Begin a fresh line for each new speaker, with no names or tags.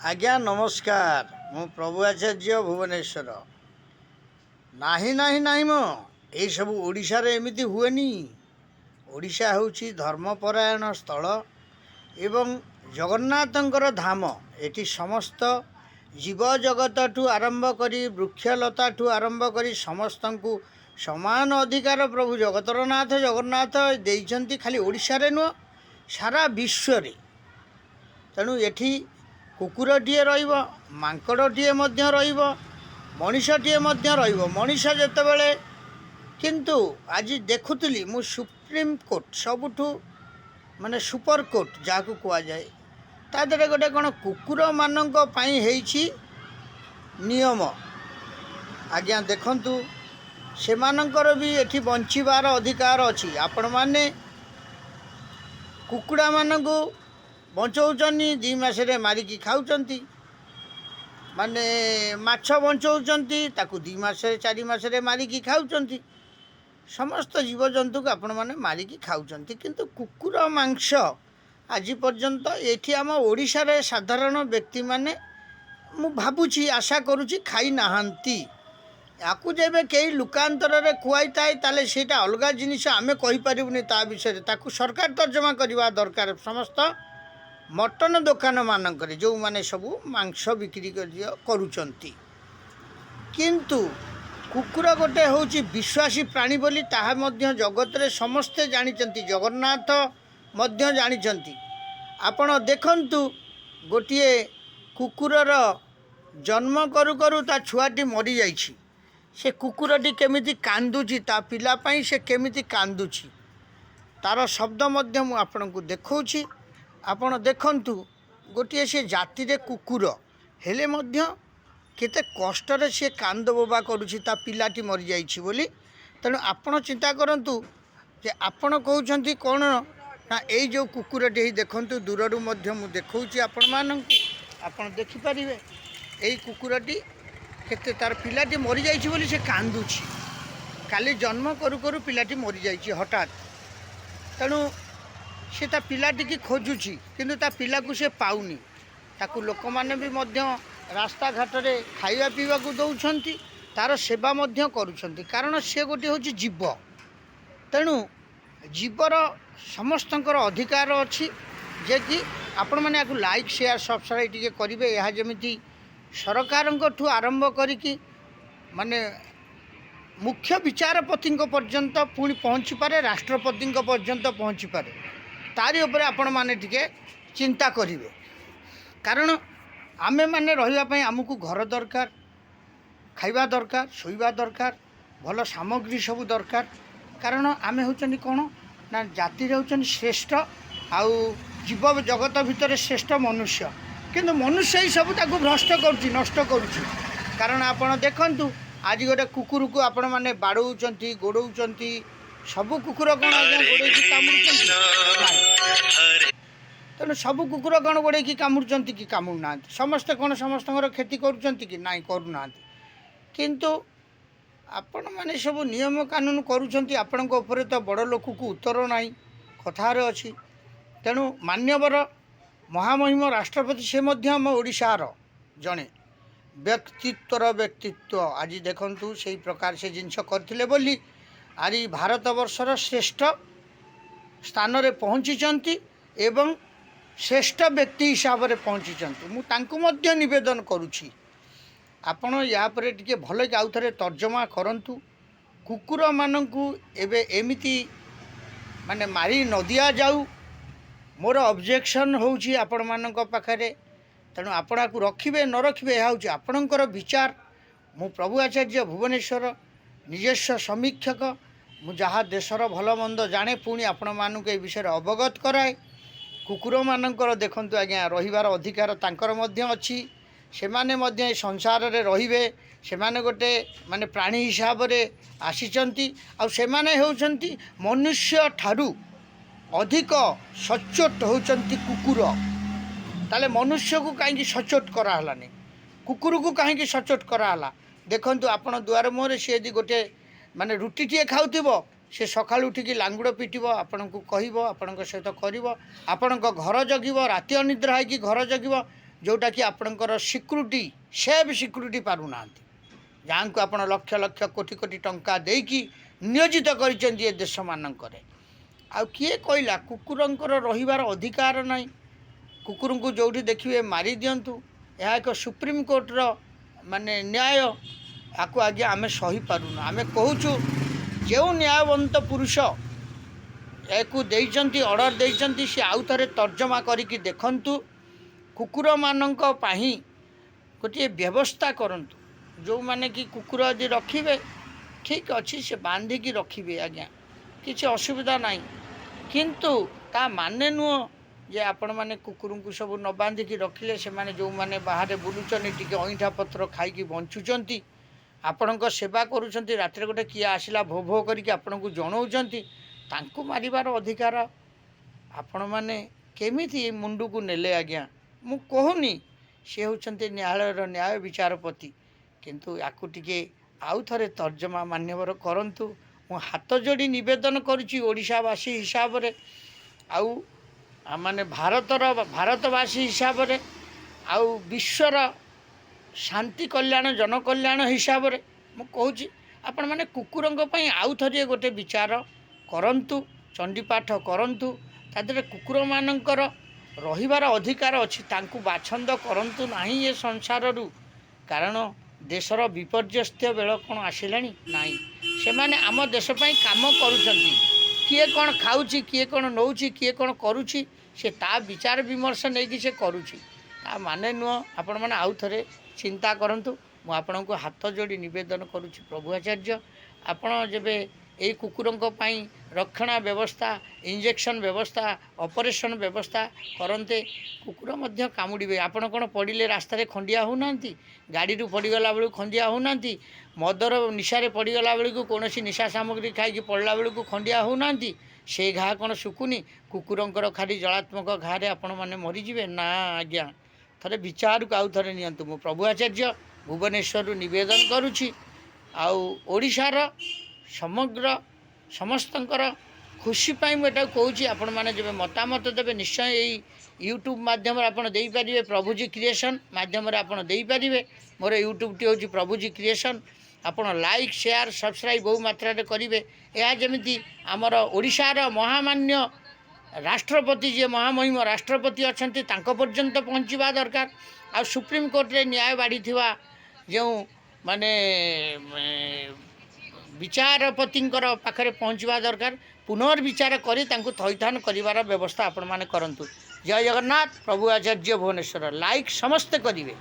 आज्ञा नमस्कार मु प्रभु आचार्य भुवनेश्वर नाही नाही नाही मो ये सब ओडिशार एमिति हुएनी। ओडिशा होउछि धर्मपरायण स्थल एवं जगन्नाथंकर धाम। एटी समस्त जीव जगत ठू आरंभ करी वृक्षलता ठू आरंभ करी समस्त को समान अधिकार प्रभु जगतर नाथ जगन्नाथ देइछन्ति। खाली ओडिशा रे नुह सारा विश्व रे। तेणु एठी कुकुरटीए रहिबो, मांकड़टीए मध्य रहिबो, मनीषटीए मध्य रहिबो। मनीष जेतेबेले किंतु आज देखुली मु सुप्रीम कोर्ट सबुठू माने सुपर कोर्ट जाकू कुआ जाए ता देहरे गोटे कौन कुकुर मानक पई हेइछि नियम। आज्ञा देखंतु से मानकर भी एठी बंचिबार अधिकार अछि। आपण माने कुकुड़ा मानकू बंचौचनी 2 मासरे मारिकी खाउचंती, माने माछ बंचौचंती ताकू 2 मासरे 4 मासरे मारिकी खाउचंती। समस्त जीवजंतु को आपण माने मारिकी खाउचंती, किंतु कुकुर मांस आज पर्यंत एठी आम ओडिशा रे साधारण व्यक्ति माने मु भाबुची आशा करूची खाई नाहांती। याकू जेबे कई लुकांतर रे खुआई थाए ताले सेटा अलगा जिनिस आमे कहि परिबुनी। ता विषय ताकू सरकार तर्जमा करवा दरकार। समस्त मटन दुकान मानक जो माने सबू मांस बिक्री करुचंती, किंतु कुकुर गोटे होउची विश्वासी प्राणी बोली ताहा मध्य जगत रे समस्ते जानिचंती, जगन्नाथ मध्य जानिचंती। आपण देखंतु गोटिए कुकुरर जन्म करू करू ता छुआटी मरी जाइछि। से कुकुरटी केमिति कांदुची, ता पिला पई से केमिति कांदुची तार शब्द मध्य मु आपनकु देखौछि। आपण देखंतु गोटिए से जाति रे कुकुर हेले मध्य केते कष्ट रे से कांद बोबा करूछि ता पिलाटी मरी जाइछि बोली। तेणु आपण चिंता करंतु जे आपण कहउछंती कोन ना एई जो कुकुरटी ही देखंतु दूररु मध्य मु देखौछि आपण मानंकु। आपण देखि परिबे एई कुकुरटी केते तार पिलाटी मरी जाइछि बोली से कांदुछि। काली जन्म करू करू पिलाटी मरी जाइछि हठात। तेणु से ता पिलाटी की खोजुछि, किंतु ता पिला को से पाउनी। ताकू लोक माने भी मध्य रास्ता घाट रे खाइबा पीवा को दउछंती, तार सेवा मध्य करूछंती, कारण से गोटे होछि जीव। तेणु जीवर समस्तंकर अधिकार अछि जे कि आपण माने आकु लाइक शेयर सब्सक्राइब टिके करिवे। यह जेमिति सरकारंक ठू आरंभ करिकी माने मुख्य विचारपति पर्यंत पुणी पहुँची पारे, राष्ट्रपति पर्यंत पहुँची पारे। तारी उपरे आपण माने टिके चिंता करिवे। कारण आमे माने रहिबा पई आमको घर दरकार, खाइबा दरकार, सोइबा दरकार, भल सामग्री सब दरकार। कारण आमे होचनी कोन ना जाति रे होचनी श्रेष्ठ आउ जीव जगत भितर श्रेष्ठ मनुष्य, किंतु मनुष्य ही सब ताकू भ्रष्ट करुछि, नष्ट करुछि। कारण आपण देखंतु आज गोटे कुकुर को आपण माने बाड़ौचंती, गोड़ौचंती। सबु कुकुर कौन आज्ञा गोड़े कामुड़ुचंती? तेणु सबु कुकुर कौन गोड़े कामुड़ुचंती कि कामुड़ ना? समस्ते कौन समस्तଙ୍କର क्षति करुचंती कि नाई? करूना। किंतु आपण माने सब नियम कानून करुचंती, आपणक उपरे तो बड़ लोक को उत्तर नाई कथार अछि। तेणु मान्यवर महामहिम राष्ट्रपति से मध्य आम ओडिशार जणे व्यक्तित्व आज देखंतु से प्रकार से जिनस करथिले बोली आज भारत वर्षर श्रेष्ठ स्थान रे पहुँची एवं श्रेष्ठ व्यक्ति हिसाब से पहुँची। मु तांकु मध्य निवेदन करुछि आपण या परे टिके भल कि आउ थरे तर्जमा करंतु। कुकुर मानंकु एबे एमिति माने मारी न दिया जाऊ। मोर ऑब्जेक्शन होउछि आपण मानक पाखरे। तेणु आपणा को रखिबे न रखिबे यह होउछि आपणकर विचार। मु प्रभु आचार्य भुवनेश्वर निजस्व समीक्षक। मु जहाँ देशर भल मंद जाने पुणी आपण मानक ए विषय अवगत कराए। कुकुर मानकर देखंतु आज्ञा रहिबार अधिकार तांकर मध्य अछि। सेमाने मध्य ए संसार रे रहिबे। सेमाने गोटे माने प्राणी हिसाब रे आसीचंती। आ सेमाने होउचंती मनुष्य ठारू अधिक सचोट होउचंती कुकुर। ताले मनुष्य को कहीं सचोट करालानी, कुकुर को कहीं सचोट कराला? देखंतु आपण दुआर मुहरे सी यदि गोटे माने रुटीटिए खाउथिबो से सकाळु उठिकी लांगुड़ पिटिब, आपणको कहब, आपण सहित कर, आपण घर जगिब, राति अनिद्रा होगी घर जगिब, जोटाकि आपणकर सिक्यूरीटी से भी सिक्यूरीटी पारु ना जहाँ को आप लक्ष लक्ष कोटी कोटी टंका देकी नियोजित कर देश मानक आ किए कहला कुकुरंकर रहिबार अधिकार नहीं कुकुर को जो देखिए मारी दिंतु यह एक सुप्रीम कोर्टर माने न्याय आपको आज्ञा आम सही पारुन आम कहूँ जो न्यायवंत पुरुष एक ऑर्डर देइचंती सी आउ थे तर्जमा करिकी देखंतु कुकुर मानक पाही गोटे व्यवस्था करंतु जो माने कि कुकुर यदि रखिबे ठीक अच्छी से बांधिकी रखिबे आज्ञा किसी असुविधा नहीं किंतु ता माने नुह जे आपण माने कुकुर को सब न बांधिकी रखिले से माने जो माने बाहर बुलुचनी टिके अईठा पत्र खाइकी बंचुचंती आपणक सेवा करुचंती रात्रे गोटे किए आसिला भो भो करके आपण को जणाउचंती तांको मारिबार अधिकार आपण माने केमिति मुंडू को नेले आज्ञा मु कहूनी सी होचंती न्यायालय न्याय विचारपति किंतु याकू टिके आउ थे तर्जमा मान्यवर करंतु मु हाथ जोड़ी निवेदन करुच्ची ओडिशावासी हिसाब रे आउ माने भारतवासी हिसाब रे आउ विश्वर शांति कल्याण जन कल्याण हिसाब रे मु कहूँ आपण माने कुकुरंक पई आउ थे गोटे विचार करंतु चंडीपाठ करंतु तादरे कुकुर मानकर रहिबार अधिकार अछि तांकु बाछंद करंतु नाही ये संसार रु कारण देशर विपर्यस्त बेल कौन आसिलानी नाही से माने आम देश पई काम करूचंती किए कौन खाऊची किए कौन नौची किए कौन करूची से ता विचार विमर्श नहीं कि से करूची ता माने नुह आपण माने आउ थरे चिंता करंतु मु आपण को हाथ जोड़ी निवेदन करुच्ची प्रभु आचार्य आपण जेबे यही कुकुरंक पाई रक्षणा व्यवस्था इंजेक्शन व्यवस्था ऑपरेशन व्यवस्था करते कुकुर मध्य कामुड़े आपण कौन पड़े रास्तार खंडिया होना गाड़ी पड़गला बेलू खंडिया होना मदर निशारे पड़गला बेलू कौन निशा सामग्री खाई पड़ला बेलू खंडिया होना से घा कौन शुकुनी कुकुरंकर खाली जलात्मक घारे आपण मैंने मरीजे ना आज्ञा थे विचार को आउ थे नियंतु मु प्रभु आचार्य भुवनेश्वर निवेदन करुच्ची आशार समग्र समस्तंकर खुशी पाई मुझे कहूँ आपण मैंने जब मतामत देवे निश्चय यही यूट्यूब माध्यम आपण दे पारे प्रभुजी क्रिएशन माध्यम आपण दे पारे मोर यूट्यूब टी हूँ प्रभुजी क्रिएशन आपण लाइक शेयर सब्सक्राइब बहु मात्रा करेंगे यह जमी आमर ओडिशार महामान्य राष्ट्रपति जी महामहिम राष्ट्रपति अच्छा पर्यंत पहुँचवा दरकार आ सुप्रीम कोर्ट रे न्याय बाड़ी जो माने विचारपतिंकर पाखरे पहुँचवा दरकार पुनर्विचार करी थईथान करिवार व्यवस्था आपण माने करंतु। जय जगन्नाथ। प्रभु आचार्य भुवनेश्वर। लाइक समस्ते करिवे।